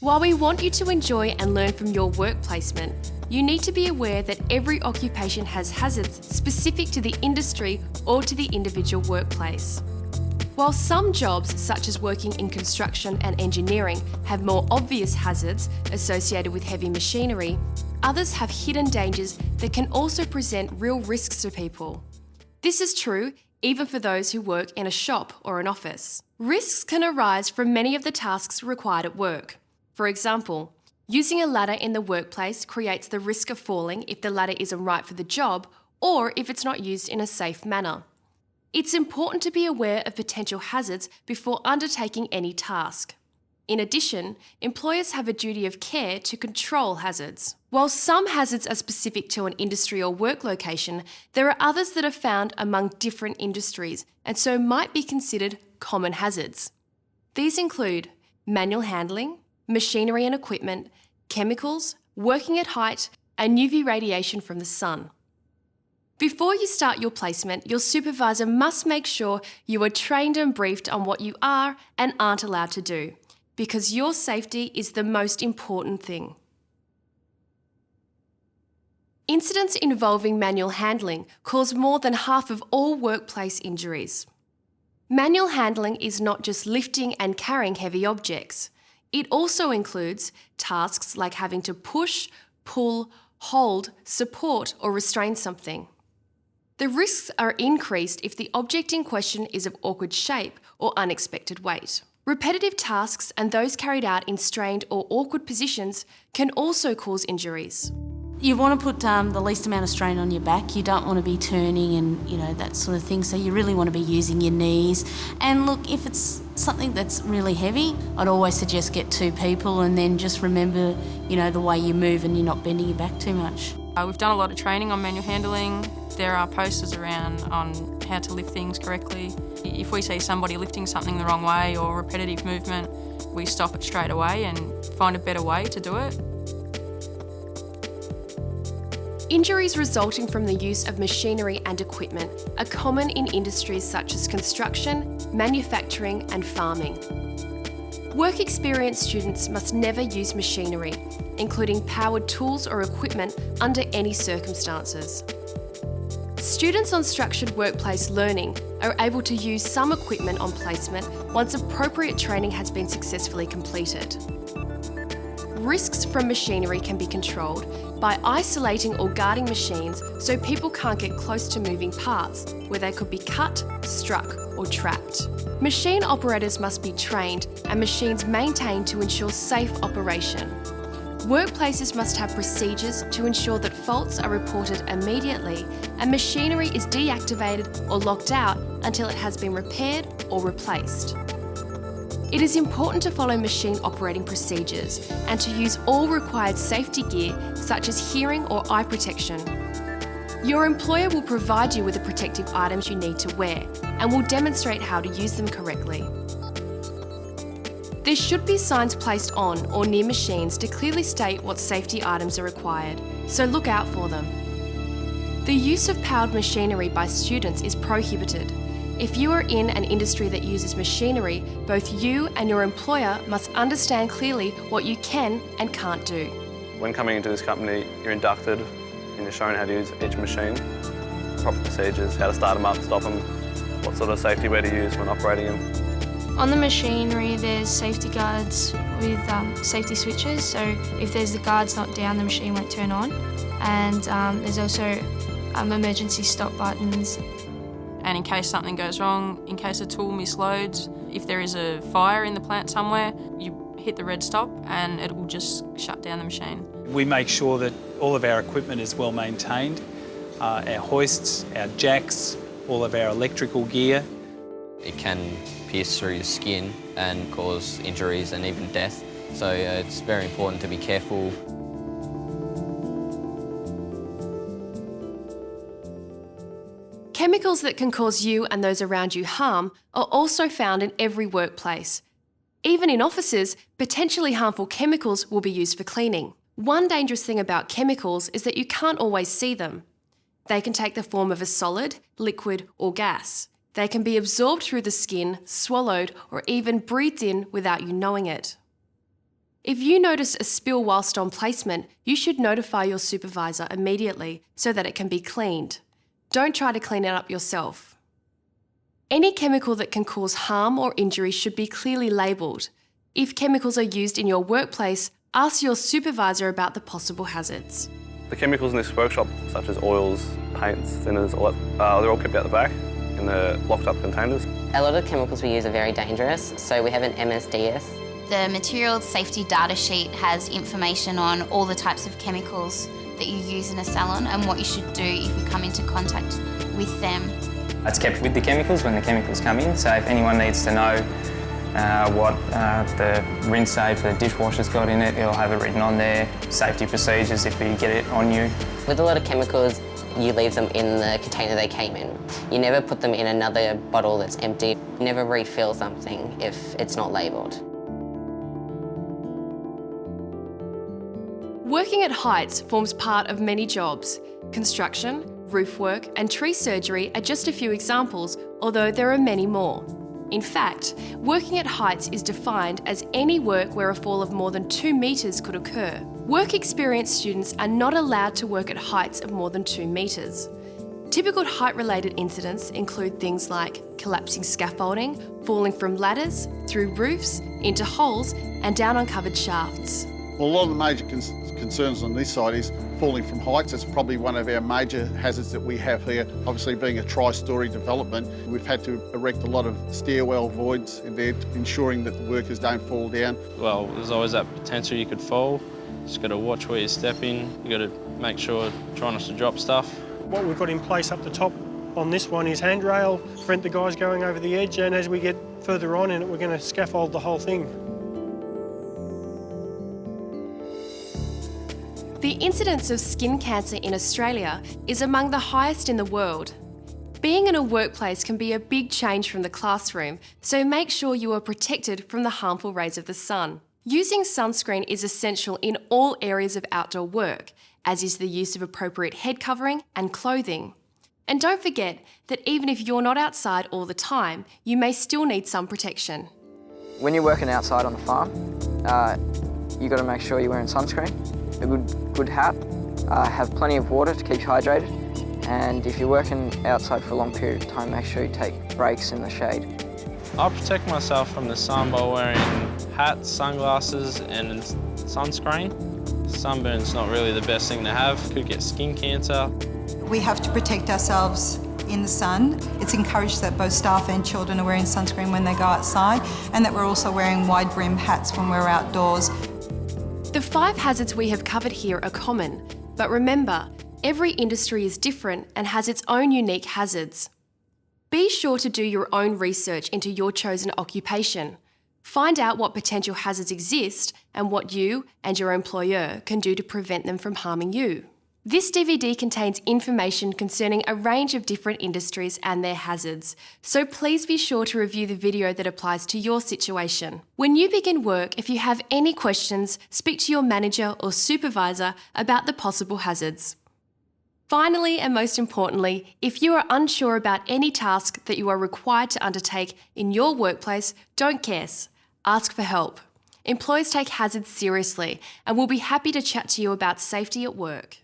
While we want you to enjoy and learn from your work placement, you need to be aware that every occupation has hazards specific to the industry or to the individual workplace. While some jobs, such as working in construction and engineering, have more obvious hazards associated with heavy machinery, others have hidden dangers that can also present real risks to people. This is true even for those who work in a shop or an office. Risks can arise from many of the tasks required at work. For example, using a ladder in the workplace creates the risk of falling if the ladder isn't right for the job or if it's not used in a safe manner. It's important to be aware of potential hazards before undertaking any task. In addition, employers have a duty of care to control hazards. While some hazards are specific to an industry or work location, there are others that are found among different industries and so might be considered common hazards. These include manual handling, machinery and equipment, chemicals, working at height, and UV radiation from the sun. Before you start your placement, your supervisor must make sure you are trained and briefed on what you are and aren't allowed to do, because your safety is the most important thing. Incidents involving manual handling cause more than half of all workplace injuries. Manual handling is not just lifting and carrying heavy objects. It also includes tasks like having to push, pull, hold, support, or restrain something. The risks are increased if the object in question is of awkward shape or unexpected weight. Repetitive tasks and those carried out in strained or awkward positions can also cause injuries. You want to put the least amount of strain on your back. You don't want to be turning and, that sort of thing. So you really want to be using your knees. And look, if it's something that's really heavy, I'd always suggest get two people and then just remember, the way you move and you're not bending your back too much. We've done a lot of training on manual handling. There are posters around on how to lift things correctly. If we see somebody lifting something the wrong way or repetitive movement, we stop it straight away and find a better way to do it. Injuries resulting from the use of machinery and equipment are common in industries such as construction, manufacturing and farming. Work experience students must never use machinery, including powered tools or equipment, under any circumstances. Students on structured workplace learning are able to use some equipment on placement once appropriate training has been successfully completed. Risks from machinery can be controlled by isolating or guarding machines so people can't get close to moving parts where they could be cut, struck or trapped. Machine operators must be trained and machines maintained to ensure safe operation. Workplaces must have procedures to ensure that faults are reported immediately and machinery is deactivated or locked out until it has been repaired or replaced. It is important to follow machine operating procedures and to use all required safety gear such as hearing or eye protection. Your employer will provide you with the protective items you need to wear and will demonstrate how to use them correctly. There should be signs placed on or near machines to clearly state what safety items are required, so look out for them. The use of powered machinery by students is prohibited. If you are in an industry that uses machinery, both you and your employer must understand clearly what you can and can't do. When coming into this company, you're inducted and you're shown how to use each machine, proper procedures, how to start them up, stop them, what sort of safety wear to use when operating them. On the machinery, there's safety guards with safety switches, so if there's the guards not down, the machine won't turn on. And there's also emergency stop buttons. And in case something goes wrong, in case a tool misloads, if there is a fire in the plant somewhere, you hit the red stop and it will just shut down the machine. We make sure that all of our equipment is well maintained, our hoists, our jacks, all of our electrical gear. It can pierce through your skin and cause injuries and even death, so it's very important to be careful. Chemicals that can cause you and those around you harm are also found in every workplace. Even in offices, potentially harmful chemicals will be used for cleaning. One dangerous thing about chemicals is that you can't always see them. They can take the form of a solid, liquid or gas. They can be absorbed through the skin, swallowed or even breathed in without you knowing it. If you notice a spill whilst on placement, you should notify your supervisor immediately so that it can be cleaned. Don't try to clean it up yourself. Any chemical that can cause harm or injury should be clearly labelled. If chemicals are used in your workplace, ask your supervisor about the possible hazards. The chemicals in this workshop, such as oils, paints, thinners, they're all kept out the back in the locked up containers. A lot of chemicals we use are very dangerous, so we have an MSDS. The materials safety data sheet has information on all the types of chemicals that you use in a salon and what you should do if you come into contact with them. It's kept with the chemicals when the chemicals come in, so if anyone needs to know what the rinse safe for the dishwasher's got in it, it'll have it written on there, safety procedures if you get it on you. With a lot of chemicals, you leave them in the container they came in. You never put them in another bottle that's empty. You never refill something if it's not labelled. Working at heights forms part of many jobs. Construction, roof work and tree surgery are just a few examples, although there are many more. In fact, working at heights is defined as any work where a fall of more than 2 metres could occur. Work experience students are not allowed to work at heights of more than 2 metres. Typical height-related incidents include things like collapsing scaffolding, falling from ladders, through roofs, into holes and down uncovered shafts. Well, a lot of the major concerns on this side is falling from heights. It's probably one of our major hazards that we have here. Obviously, being a tri-storey development, we've had to erect a lot of stairwell voids in there, ensuring that the workers don't fall down. Well, there's always that potential you could fall. Just got to watch where you're stepping. You got to make sure, try not to drop stuff. What we've got in place up the top on this one is handrail, prevent the guys going over the edge, and as we get further on in it, we're going to scaffold the whole thing. The incidence of skin cancer in Australia is among the highest in the world. Being in a workplace can be a big change from the classroom, so make sure you are protected from the harmful rays of the sun. Using sunscreen is essential in all areas of outdoor work, as is the use of appropriate head covering and clothing. And don't forget that even if you're not outside all the time, you may still need some protection. When you're working outside on the farm, you've got to make sure you're wearing sunscreen, a good hat, have plenty of water to keep you hydrated, and if you're working outside for a long period of time, make sure you take breaks in the shade. I protect myself from the sun by wearing hats, sunglasses and sunscreen. Sunburn's not really the best thing to have, could get skin cancer. We have to protect ourselves in the sun. It's encouraged that both staff and children are wearing sunscreen when they go outside, and that we're also wearing wide-brimmed hats when we're outdoors. The 5 hazards we have covered here are common, but remember, every industry is different and has its own unique hazards. Be sure to do your own research into your chosen occupation. Find out what potential hazards exist and what you and your employer can do to prevent them from harming you. This DVD contains information concerning a range of different industries and their hazards, so please be sure to review the video that applies to your situation. When you begin work, if you have any questions, speak to your manager or supervisor about the possible hazards. Finally, and most importantly, if you are unsure about any task that you are required to undertake in your workplace, don't guess. Ask for help. Employers take hazards seriously and will be happy to chat to you about safety at work.